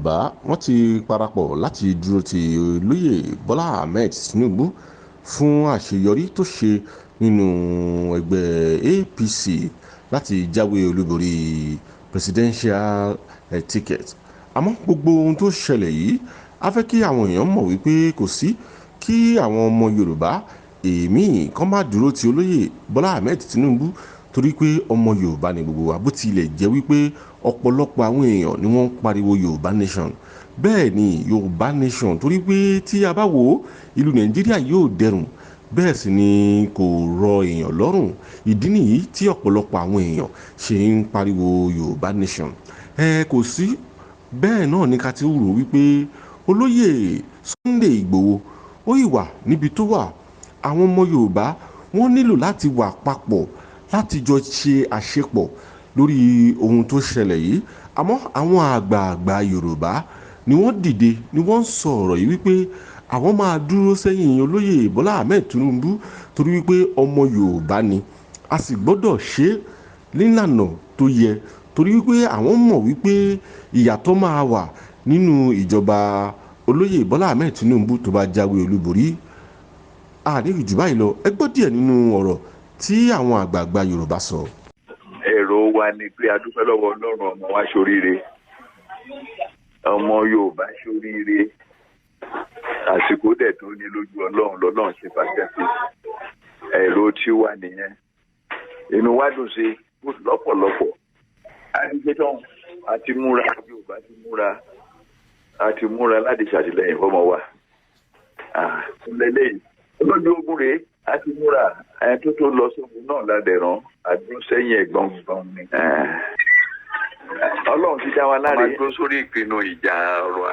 Yorùbá wọ́n ti parapọ̀ láti dúró ti olóyè Bola Ahmed Tinubu fún àṣeyọrí tó ṣe nínú ẹgbẹ́ APC láti jáwé olúborí presidential ticket. Àmọ́ gbogbo ohun tó ṣẹlẹ̀ yìí á fẹ́ kí àwọn èèyàn mọ̀ wípé kò sí kí àwọn ọmọ Yorùbá èmi kan má dúró ti olóyè Bola Ahmed Tinubu torí pé ọmọ Yorùbá ni gbogbo wa, bó tilẹ̀ jẹ́ wípé ọ̀pọ̀lọpọ̀ àwọn èèyàn ni wọ́n ń pariwo Yorùbá nation. Bẹ́ẹ̀ ni Yorùbá nation torí pé tí a bá wò ìlú Nàìjíríà yóò dẹrùn, bẹ́ẹ̀ sì ni kò rọ èèyàn lọ́rùn. Ìdí nìyí tí ọ̀pọ̀lọpọ̀ àwọn èèyàn ṣe ń pariwo Yorùbá nation. Kò sí bẹ́ẹ̀ náà ní ká ti rò wípé olóyè Sunday Igboho ó ìwà níbi tó wà. Àwọn ọmọ Yorùbá wọ́n nílò láti wà papọ̀ láti jọ ṣe àṣepọ̀ lórí ohun tó ṣẹlẹ̀ yìí. Àmọ́ àwọn àgbààgbà Yorùbá ni wọ́n dìde ni wọ́n sọ ọ̀rọ̀ yìí wípé àwọn máa dúró sẹ́yìn olóyè Bola Ahmed Tinubu torí wípé ọmọ Yorùbá ni a sì gbọ́dọ̀ ṣe nílànà tó yẹ torí wípé àwọn mọ̀ wípé ìyàtọ̀ máa wà nínú ìjọba olóyè Bola Ahmed Tinubu tó bá jáwé olúborí. Àdéhùn jù báyìí lọ, ẹ gbọ́ díẹ̀ nínú ọ̀rọ̀ tí àwọn àgbààgbà Yorùbá sọ. Èrò wa ni pé a dúpẹ́ lọ́wọ́ Ọlọ́run, ọmọ wa ṣoríire, ọmọ Yorùbá ṣoríire, àsìkò dẹ̀ tó ní lójú Ọlọ́run lọ́lọ́run ṣe pàṣẹ sí. Èrò tí wà nìyẹn. Inú wa dùn sí lọ́pọ̀lọpọ̀. Adigbẹ́tàn àti múra Yorùbá ti múra láti ṣàtìlẹ́yìn fọ́mọ wa. Lẹ́lẹ́yìn olójú ogun rèé àti múra tó lọ sógun náà ládẹ̀rán àdúró sẹ́yìn ẹ̀gbọ́n ni. Ọlọ́run ti dá wa láre. Wọ́n máa dúró sórí ìpinnu ìjà ọ̀rọ̀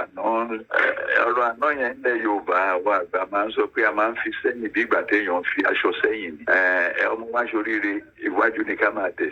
àná yẹn nílẹ̀ Yorùbá wa àgbà máa ń sọ pé a máa ń fi sẹ́yìn bí ìgbà téèyàn fi aṣọ sẹ́yìn ni. Ọmọ wa ṣoríire, iwájú ni ká máa tẹ̀.